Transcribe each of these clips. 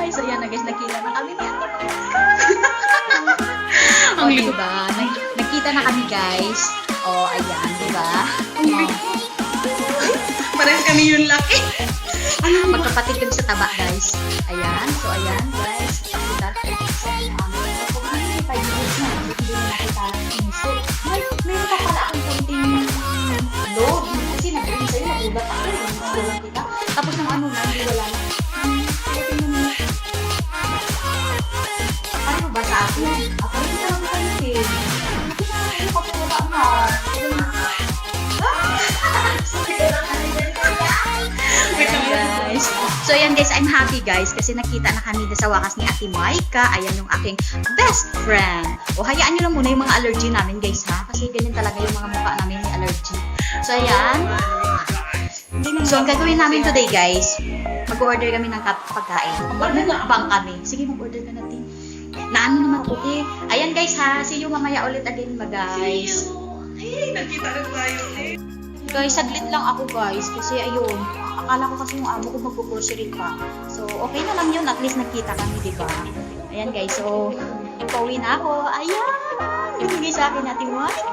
guys. Ayan na guys, nakita na kami ni Ate Maika. Ang diba? Nakita na kami guys. O, ayan, diba? Parang kami yung laki. Magkapatid kami sa taba guys. Ayan, so ayan guys. Nakita. So, kung ano yung 5 minutes na, hindi na nakita. So, meron pa pala akong konting load. Kasi nag-ring sa'yo, nagulat ako. Gusto lang kita. Tapos ng ano na, hindi wala na. Tingnan mo. Paano ba sa akin? Ako rin ka lang kayo eh. Ano pa wala na? Ayan guys. So ayan guys, I'm happy guys kasi nakita na kami sa wakas ni Ate Maika. Ayan yung aking best friend. O hayaan nyo lang muna yung mga allergy namin guys ha. Kasi ganyan talaga yung mga mukha namin may allergy. So ayan. So ang gagawin namin today guys, mag-order kami ng pagkain. Mag-mukbang kami. Sige, mag-order ka natin. Naano naman ako eh. Ayan guys ha. See you mamaya ulit again ba guys. Hey, nagkita rin tayo eh. Guys, saglit lang ako guys kasi ayun, akala ko kasi yung amo ko magpo-grocery pa. So, okay na lang yun, at least nagkita kami, di ba? Ayan guys, so pauwi na ako. Ayan! Binigay sa akin natin Maika.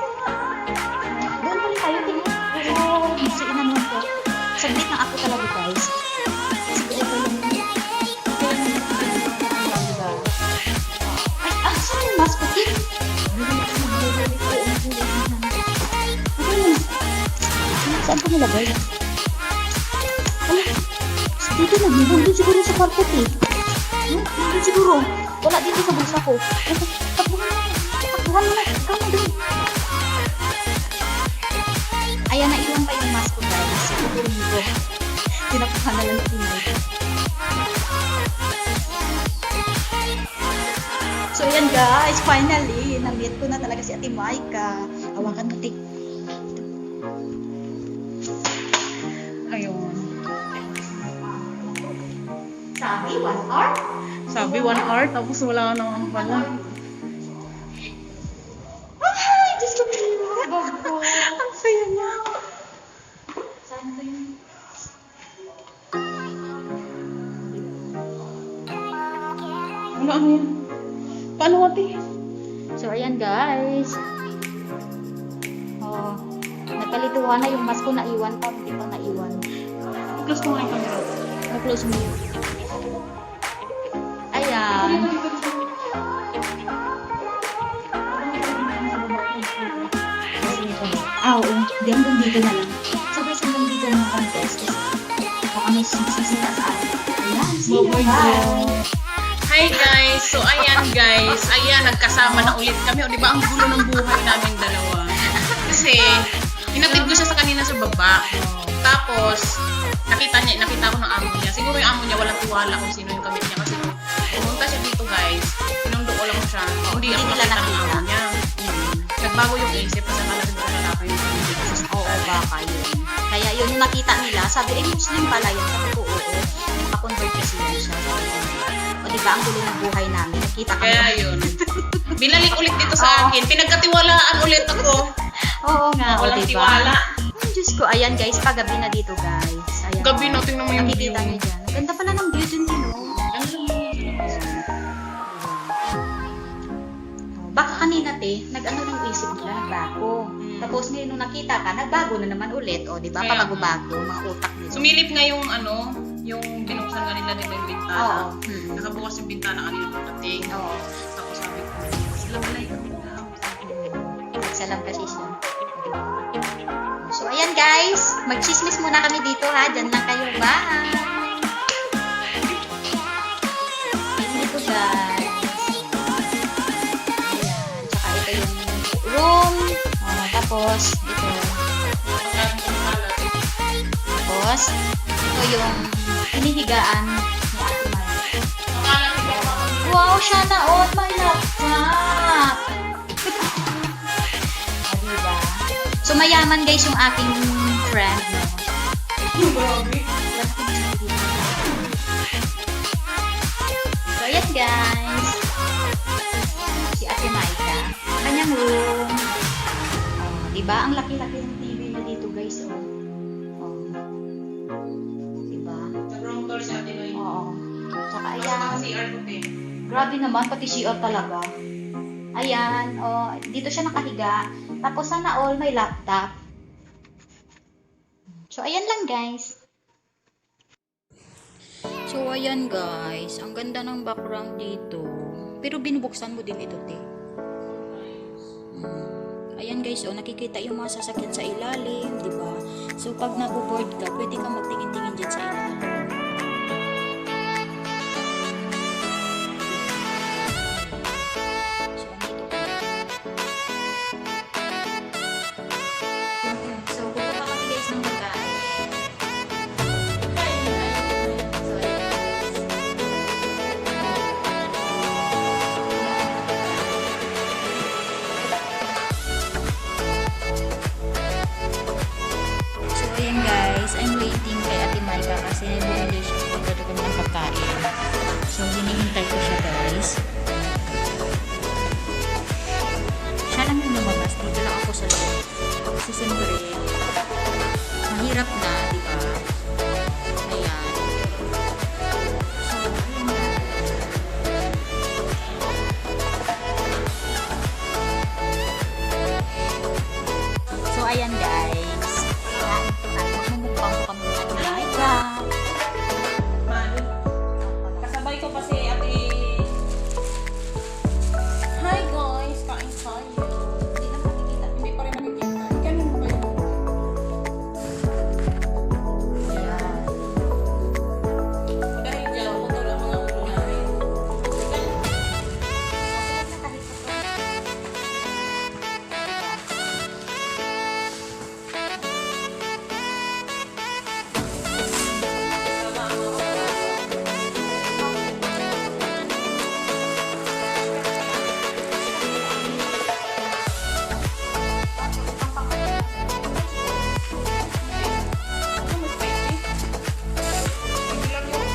Doon pa rin tayo, tingin. Oo, gusto ko naman ko. Saglit lang ako talaga guys. Saglit ko lang. Diba? Ay, saan yung mask ko? Saan ko nilagay? Ano? Dito na, nandun siguro sa carpet eh. Nandun siguro. Wala dito sa bulsa ko. Takbuhan mo na. Ikaw na dun. Ayan, naiwan pa yung mask ko guys. Siguro dito. Tinapuhan na lang sa pinay. So ayan guys, finally, na-meet ko na talaga si Ate Maika. Hawakan mo, tik. Ayun. Sabi, 1 hour? Sabi 1 hour, tapos wala naman pala. Ay, Diyos ko, bago. Ang saya niya. Saan ko yun? Wala ano yan. Paano ate? So, ayan guys. Oh, nagkalituhan na yung mask ko naiwan pa, hindi pa naiwan. I-close ko nga yung camera. Na-close mo yun. Ayan. Oo. Hanggang dito na lang. Sabay hanggang dito na lang guys. Baka may sisita sa akin. Ayan, see you. Bye. Hi guys! So ayan guys, ayan nagkasama na ulit kami. O di ba ang gulo ng buhay namin dalawa? Kasi hinatid ko siya sa kanina sa baba. Tapos nakita ko ng amo niya. Siguro yung amo niya walang tiwala kung sino yung kamit niya kasi pumunta siya dito guys. Pinundo ko lang siya. Hindi ako nakita ng amo niya. Nagbago yung isip kasi akala ko lalaki yung kamit niya. Oo, baka yun. Kaya yun yung nakita nila, sabi, Muslim pala yun. Sabi ko, oo. Nagpa-convert kasi yun siya. O diba, ang gulo ng buhay namin. Nakita kami. Kaya yun. Binalik ulit dito sa akin. Pinagkatiwalaan ulit ako. Oo nga, o Walang diba? tiwala. Ay, Diyos ko. Ayan guys, pagabi na dito guys. Ayan. Gabi no, tingnan mo yung view. Nakikita nyo dyan. Ganda pala ng view dyan din, oh. Baka kanina te, nag-ano ng isip nila, nagbago. Tapos ngayon nung nakita ka, nagbago na naman ulit. O, di ba? Kaya Pabago-bago, mga utak nila. Sumilip nga yung ano, yung binuksan kanila nila yung bintana. Oo. Nakabukas yung bintana kanina pagdating. Oo. Tapos sabi ko, sila wala yung Salam kasi siya. So, ayan guys. Mag-chismis muna kami dito ha. Diyan lang kayo. Bye! Ayan dito guys. Ayan. Tsaka ito yung room. Tapos, ito. Tapos, ito yung hinihigaan ni Ate Maika. Wow, siya na on my laptop! Diba? So, mayaman guys yung aking friend. No? So, ayan guys. Si Ate Maika. Kanyang room. Diba? Ang laki-laki ng TV na dito guys. Diba? Nag-room tour si Ate Noy. Oo. Tsaka ayan. Si Grabe naman, pati CR talaga. Ayan, oh, dito siya nakahiga. Tapos sana all may laptop. So, ayan lang guys. So, ayan guys. Ang ganda ng background dito. Pero binubuksan mo din ito, te. Ayan guys, oh, nakikita yung mga sasakyan sa ilalim, di ba? So, pag naboboard ka, pwede kang magtingin-tingin dyan sa ilalim. So, andito ka. So, pupunta kami guys ng pagkain. So, ayan guys. So, ayan guys, I'm waiting kay Ate Maika kasi bumili siya pagdating kami ng pagkain. So, hinihintay ko siya guys. Siya lang yung lumabas. Dito lang ako sa loob. Kasi siyempre, mahirap na, di ba? Ayan. So, ayan guys. So, ayan guys. Ayan, magmumukbang ko kami ng Ate Maika. Kasabay ko pa si ate. Hi guys, kain tayo. Hindi na makikita. Hindi pa rin nakikita. Ganun ba yun? Ayan. Dahil dyan, puto lang mga ulo namin. Kasama ang mga kapatid. Ano mas spicy? Hindi lang yung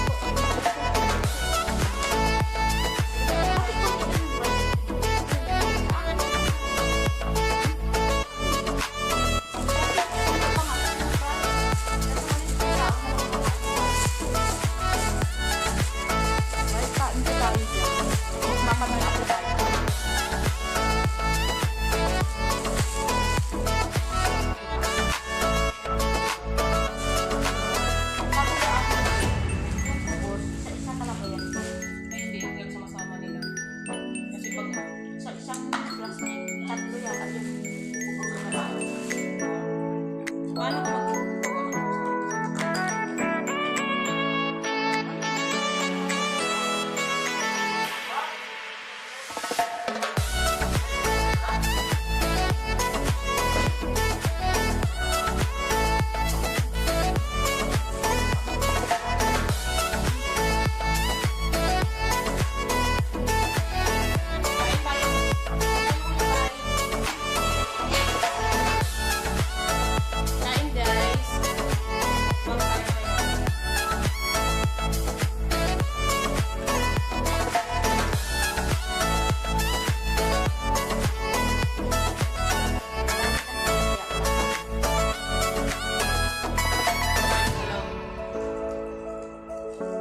ay hindi, hanggang sama-sama nila. Kasi pag Sa isang plastic, tatlo yata yung paano ka magagawa kain guys. Bago tayo kain.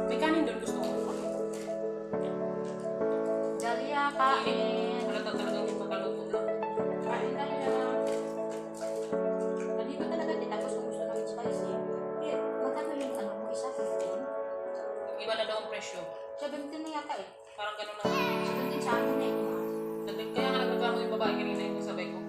May kanin doon gusto ko. Dalia, kain. Wala talagang makaluto na. Kain tayo. Nandito talaga din. Tapos kung gusto namin spicy. Eh, magkano yung ano mo isa? 15? Iba na daw ang presyo. 17 na yata eh. Parang ganun na. 17 sa amin na yun. Kaya nga nagreklamo yung babae kanina yung kasabay ko.